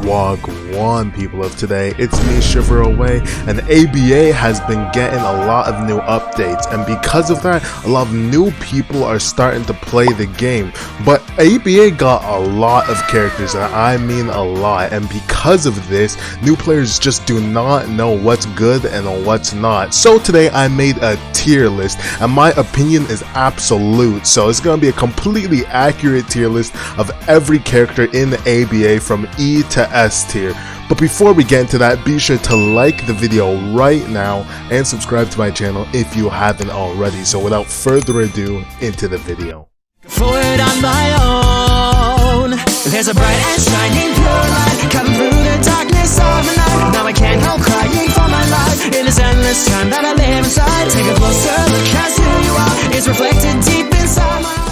Wagwan people of today, it's me Shiver Away, and ABA has been getting a lot of new updates, and because of that a lot of new people are starting to play the game. But ABA got a lot of characters, and I mean a lot, and because of this new players just do not know what's good and what's not. So today I made a tier list, and my opinion is absolute, so it's gonna be a completely accurate tier list of every character in the ABA from E to S tier. But before we get into that, be sure to like the video right now and subscribe to my channel if you haven't already. So without further ado, into the video. Forward on my own, there's a bright and shining pure light coming through the darkness of the night. Now I can't help crying for my life in this endless time that I live inside. Take a closer look as who you are is reflected deep inside my heart.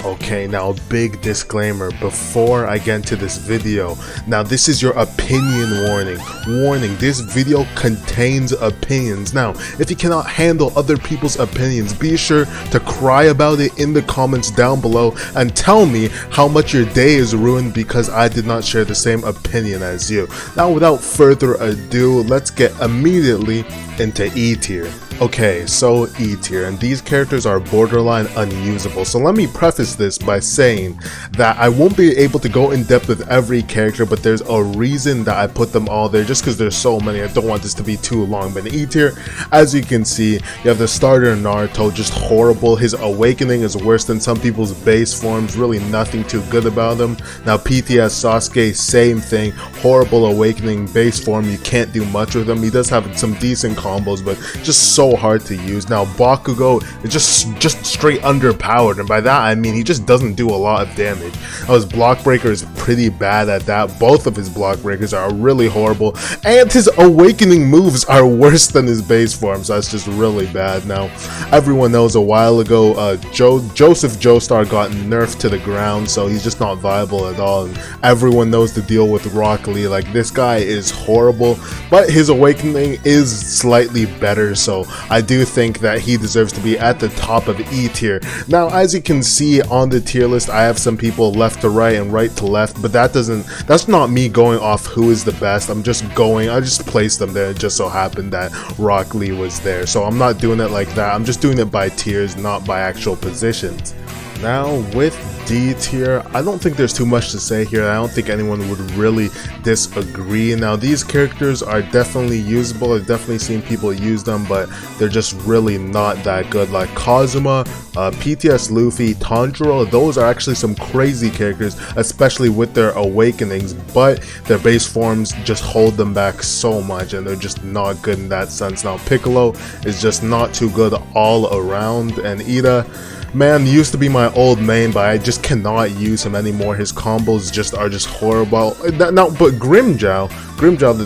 Okay, now big disclaimer before I get into this video. Now this is your opinion warning. Warning, this video contains opinions. Now, if you cannot handle other people's opinions, be sure to cry about it in the comments down below and tell me how much your day is ruined because I did not share the same opinion as you. Now without further ado, let's get immediately into E tier. Okay, so E tier, and these characters are borderline unusable. So let me preface this by saying that I won't be able to go in depth with every character, but there's a reason that I put them all there, just because there's so many. I don't want this to be too long. But in E tier, as you can see, you have the starter Naruto, just horrible. His awakening is worse than some people's base forms, really nothing too good about him. Now Pts Sasuke, same thing, horrible awakening, base form, you can't do much with him. He does have some decent combos, but just so hard to use. Now Bakugo is just straight underpowered, and by that I mean he just doesn't do a lot of damage. Now his block breaker is pretty bad at that. Both of his block breakers are really horrible, and his awakening moves are worse than his base form, so that's just really bad. Now everyone knows a while ago Joseph Joestar got nerfed to the ground, so he's just not viable at all, and everyone knows the deal with Rock Lee. Like, this guy is horrible, but his awakening is slightly better, so I do think that he deserves to be at the top of E tier. Now, as you can see on the tier list, I have some people left to right and right to left, but that's not me going off who is the best. I just placed them there. It just so happened that Rock Lee was there, so I'm not doing it like that. I'm just doing it by tiers, not by actual positions. Now with D tier, I don't think there's too much to say here. I don't think anyone would really disagree. Now these characters are definitely usable. I've definitely seen people use them, but they're just really not that good. Like Kazuma, Pts Luffy, Tanjiro, those are actually some crazy characters, especially with their awakenings, but their base forms just hold them back so much, and they're just not good in that sense. Now Piccolo is just not too good all around, and Ida, man, used to be my old main, but I just cannot use him anymore. His combos are just horrible. Now, but Grimmjow,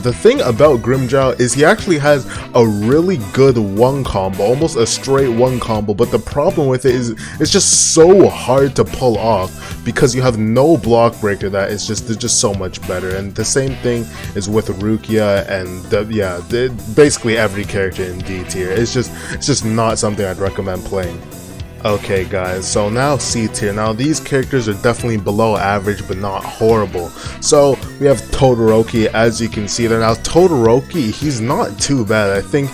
the thing about Grimmjow is he actually has a really good one combo, almost a straight one combo, but the problem with it is it's just so hard to pull off because you have no block breaker. That is just, they're just so much better. And the same thing is with Rukia and basically every character in D tier. It's just not something I'd recommend playing. Okay guys, so now C tier. Now these characters are definitely below average but not horrible. So we have Todoroki, as you can see there. Now Todoroki, he's not too bad. I think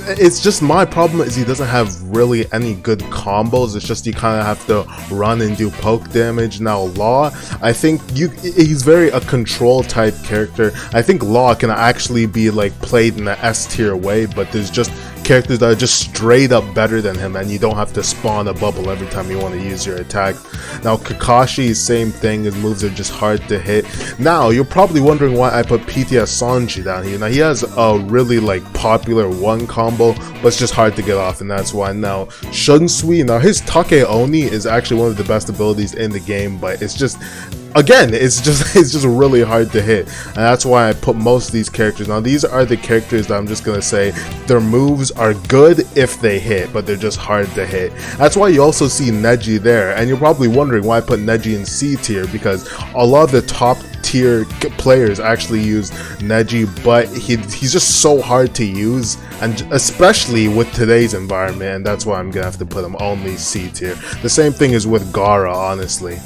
it's just my problem is he doesn't have really any good combos. It's just you kind of have to run and do poke damage. Now Law, I think he's very a control type character. I think Law can actually be like played in an S tier way, but there's just characters that are just straight up better than him, and you don't have to spawn a bubble every time you want to use your attack. Now Kakashi, same thing, his moves are just hard to hit. Now you're probably wondering why I put Pts Sanji down here. Now he has a really like popular one combo, but it's just hard to get off, and that's why. Now Shunsui, now his Take Oni is actually one of the best abilities in the game, but it's just, again, it's just really hard to hit, and that's why I put most of these characters. Now these are the characters that I'm just gonna say their moves are good if they hit, but they're just hard to hit. That's why you also see Neji there, and you're probably wondering why I put Neji in C tier, because a lot of the top tier players actually use Neji, but he's just so hard to use, and especially with today's environment, and that's why I'm gonna have to put him only C tier. The same thing is with Gaara, honestly.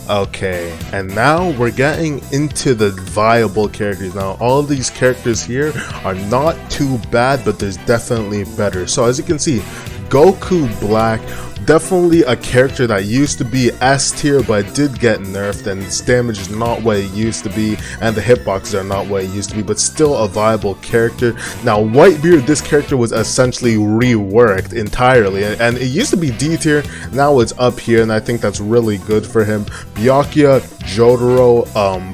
Okay, and now we're getting into the viable characters. Now, all of these characters here are not too bad, but there's definitely better. So as you can see, Goku Black, definitely a character that used to be S tier, but did get nerfed, and its damage is not what it used to be, and the hitboxes are not what it used to be, but still a viable character. Now, Whitebeard, this character was essentially reworked entirely, and it used to be D tier, now it's up here, and I think that's really good for him. Byakuya, Jotaro,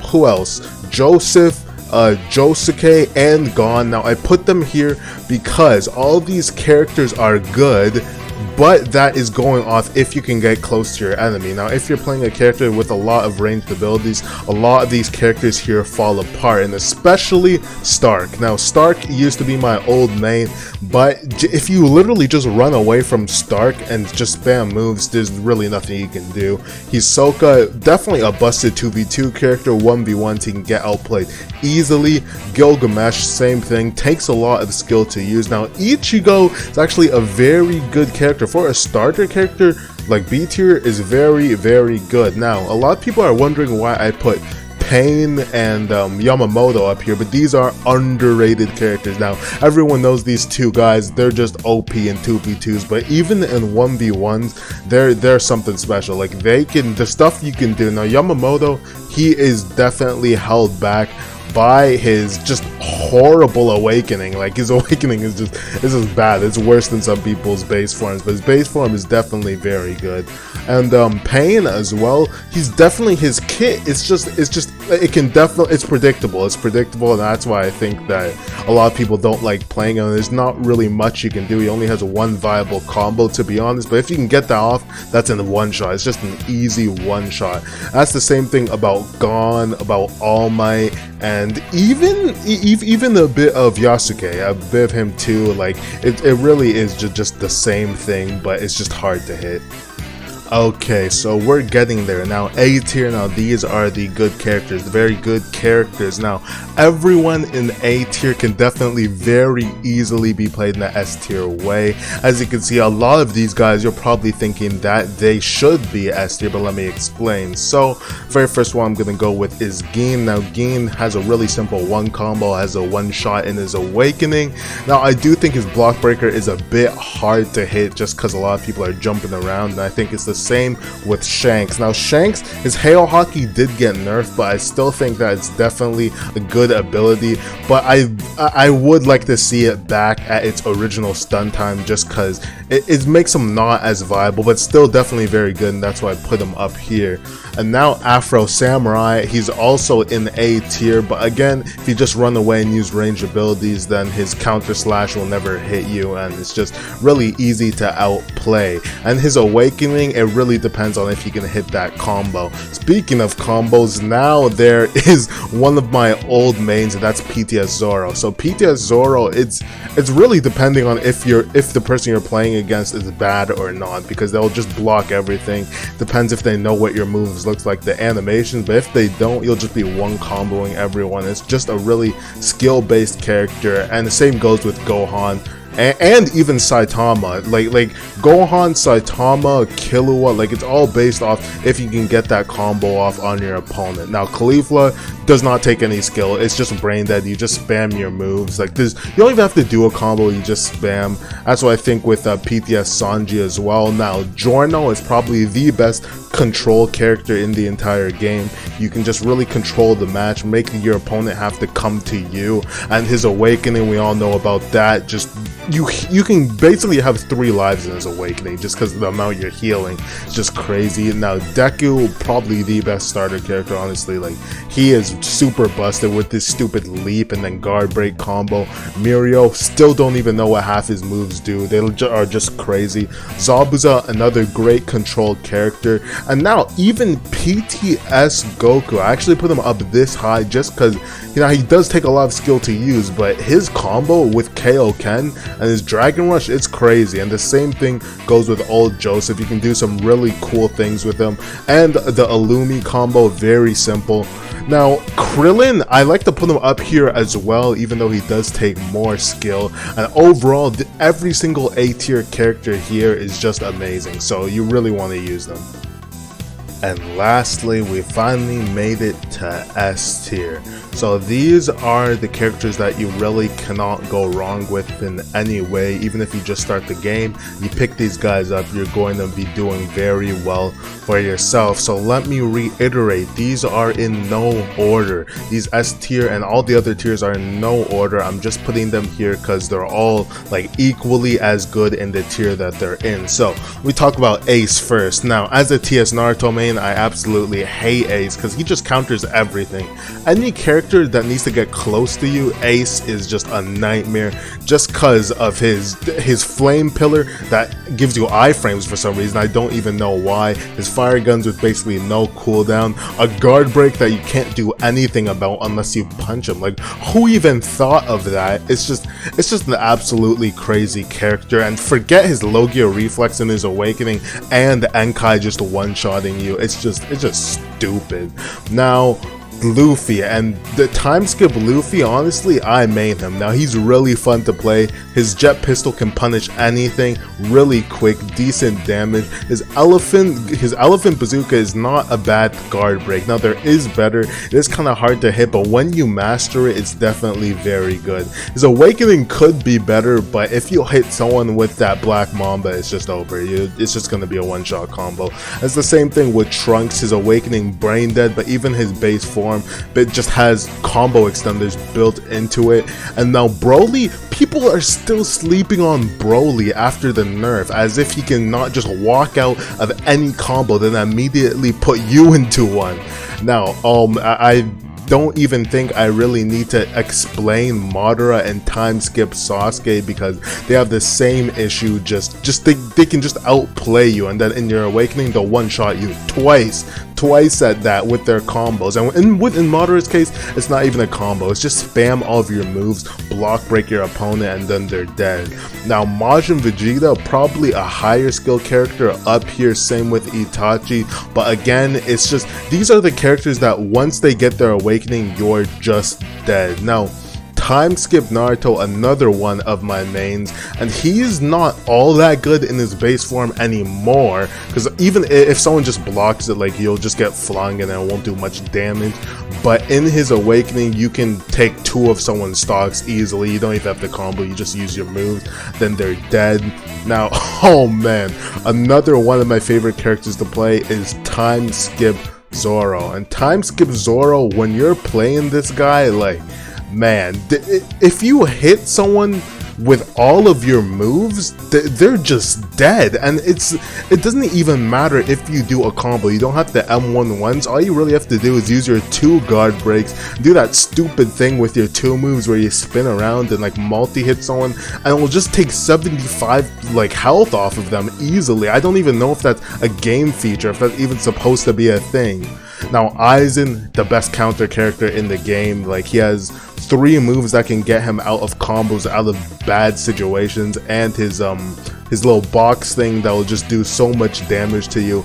who else? Joseph, Josuke, and Gon. Now I put them here because all these characters are good, but that is going off if you can get close to your enemy. Now if you're playing a character with a lot of ranged abilities, a lot of these characters here fall apart, and especially Stark. Now Stark used to be my old main, but if you literally just run away from Stark and just spam moves, there's really nothing you can do. Hisoka, definitely a busted 2v2 character, 1v1 he can get outplayed easily. Gilgamesh, same thing, takes a lot of skill to use. Now Ichigo is actually a very good character. For a starter character, like B tier is very, very good. Now a lot of people are wondering why I put Pain and Yamamoto up here, but these are underrated characters. Now everyone knows these two guys, they're just OP in 2v2s, but even in 1v1s they're something special. Like they can, the stuff you can do. Now Yamamoto, he is definitely held back by his just horrible awakening. Like his awakening is just bad. It's worse than some people's base forms, but his base form is definitely very good. And Pain as well, he's definitely, his kit, it's predictable, and that's why I think that a lot of people don't like playing him. There's not really much you can do. He only has one viable combo, to be honest, but if you can get that off, that's in one shot. It's just an easy one shot. That's the same thing about Gon, about All Might, and even a bit of Yasuke, a bit of him too. Like it really is just the same thing, but it's just hard to hit. Okay, so we're getting there now. A tier. Now these are the good characters, the very good characters. Now everyone in A tier can definitely very easily be played in the S tier way. As you can see, a lot of these guys, you're probably thinking that they should be S tier, but let me explain. So very first one I'm gonna go with is Gin. Now Gin has a really simple one combo, has a one shot in his awakening. Now I do think his block breaker is a bit hard to hit just because a lot of people are jumping around, and I think it's the same with Shanks. Now Shanks, his Hail Hockey did get nerfed, but I still think that it's definitely a good ability, but I would like to see it back at its original stun time, just because it makes him not as viable, but still definitely very good, and that's why I put him up here. And now Afro Samurai, he's also in A tier, but again, if you just run away and use range abilities, then his counter slash will never hit you, and it's just really easy to outplay. And his awakening, it really depends on if you can hit that combo. Speaking of combos, now there is one of my old mains, and that's Pts Zorro. So Pts Zorro, it's really depending on if the person you're playing against is bad or not, because they'll just block everything. Depends if they know what your moves looks like, the animations, but if they don't, you'll just be one comboing everyone. It's just a really skill based character, and the same goes with Gohan and even Saitama. Like Gohan, Saitama, Killua, like it's all based off if you can get that combo off on your opponent. Now Caulifla does not take any skill, it's just brain dead. You just spam your moves. Like this, you don't even have to do a combo, you just spam. That's what I think with Pts Sanji as well. Now Giorno is probably the best control character in the entire game. You can just really control the match, making your opponent have to come to you. And his awakening, we all know about that. Just you can basically have 3 lives in his awakening just because of the amount you're healing. It's just crazy. Now Deku, probably the best starter character, honestly. Like he is super busted with this stupid leap and then guard break combo. Mirio, still don't even know what half his moves do. They are just crazy. Zabuza, another great control character. And now even Pts Goku, I actually put him up this high just because, you know, he does take a lot of skill to use, but his combo with Kaioken and his Dragon Rush, it's crazy. And the same thing goes with old Joseph. You can do some really cool things with him. And the Illumi combo, very simple. Now Krillin, I like to put him up here as well, even though he does take more skill. And overall, every single A tier character here is just amazing, so you really want to use them. And lastly, we finally made it to S tier. So these are the characters that you really cannot go wrong with in any way. Even if you just start the game, you pick these guys up, you're going to be doing very well for yourself. So let me reiterate, these are in no order. These S tier and all the other tiers are in no order. I'm just putting them here because they're all like equally as good in the tier that they're in. So we talk about Ace first. Now, as a TS Naruto main, I absolutely hate Ace because he just counters everything. Any character that needs to get close to you, Ace is just a nightmare, just because of his flame pillar that gives you iframes for some reason. I don't even know why. His fire guns with basically no cooldown, a guard break that you can't do anything about unless you punch him. Like, who even thought of that? It's just an absolutely crazy character. And forget his Logia reflex in his awakening and Enkai just one-shotting you. It's just stupid. Now, Luffy, and the time skip Luffy, honestly, I main him. Now, he's really fun to play. His jet pistol can punish anything really quick, decent damage. His elephant bazooka is not a bad guard break. Now, there is better. It is kind of hard to hit, but when you master it, it's definitely very good. His awakening could be better, but if you hit someone with that black mamba, it's just over. It's just going to be a one-shot combo. It's the same thing with Trunks. His awakening brain dead, but even his base form, it just has combo extenders built into it. And now Broly, people are still sleeping on Broly after the nerf, as if he can not just walk out of any combo then immediately put you into one. Now, I don't even think I really need to explain Madara and time skip Sasuke, because they have the same issue. They can just outplay you, and then in your awakening they'll one shot you twice at that with their combos. And in Madara's case, it's not even a combo, it's just spam all of your moves, block break your opponent, and then they're dead. Now, Majin Vegeta, probably a higher skill character up here, same with Itachi, but again, it's just, these are the characters that once they get their awakening, you're just dead. Now, time skip Naruto, another one of my mains, and he is not all that good in his base form anymore, because even if someone just blocks it, like, you'll just get flung and it won't do much damage. But in his awakening, you can take two of someone's stocks easily. You don't even have to combo, you just use your moves, then they're dead. Now, oh man, another one of my favorite characters to play is time skip Zorro. And time skip Zorro, when you're playing this guy, like, man, if you hit someone with all of your moves, they're just dead. And it doesn't even matter if you do a combo. You don't have to M1 once. All you really have to do is use your two guard breaks, do that stupid thing with your two moves where you spin around and like multi-hit someone, and it will just take 75 like health off of them easily. I don't even know if that's a game feature, if that's even supposed to be a thing. Now, Eisen, the best counter character in the game, like, he has 3 moves that can get him out of combos, out of bad situations, and his little box thing that will just do so much damage to you.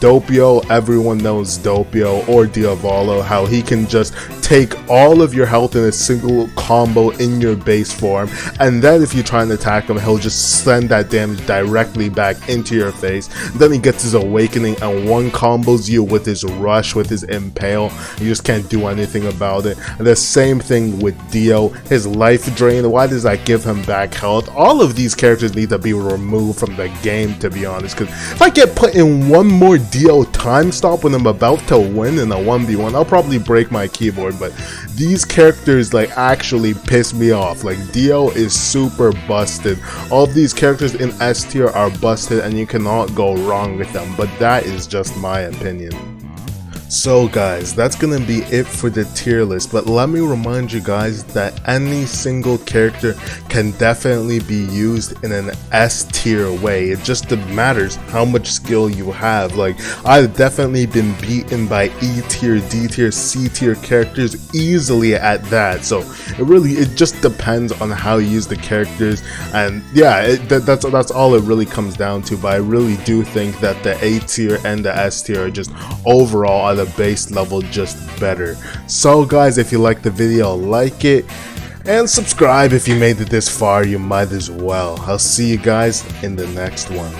Doppio, everyone knows Doppio, or Diavolo, how he can just take all of your health in a single combo in your base form, and then if you try and attack him, he'll just send that damage directly back into your face. Then he gets his awakening and one combos you with his rush, with his impale. You just can't do anything about it. And the same thing with Dio, his life drain, why does that give him back health? All of these characters need to be removed from the game, to be honest, because if I get put in one more Dio time stop when I'm about to win in a 1v1, I'll probably break my keyboard. But these characters like actually piss me off. Like, Dio is super busted. All of these characters in S tier are busted, and you cannot go wrong with them, but that is just my opinion. So guys, that's gonna be it for the tier list, but let me remind you guys that any single character can definitely be used in an S tier way. It just matters how much skill you have. Like, I've definitely been beaten by E tier, D tier, C tier characters easily at that. So it just depends on how you use the characters, and yeah, that's all it really comes down to. But I really do think that the A tier and the S tier are just overall at a base level just better. So guys, if you liked the video, like it and subscribe. If you made it this far, you might as well. I'll see you guys in the next one.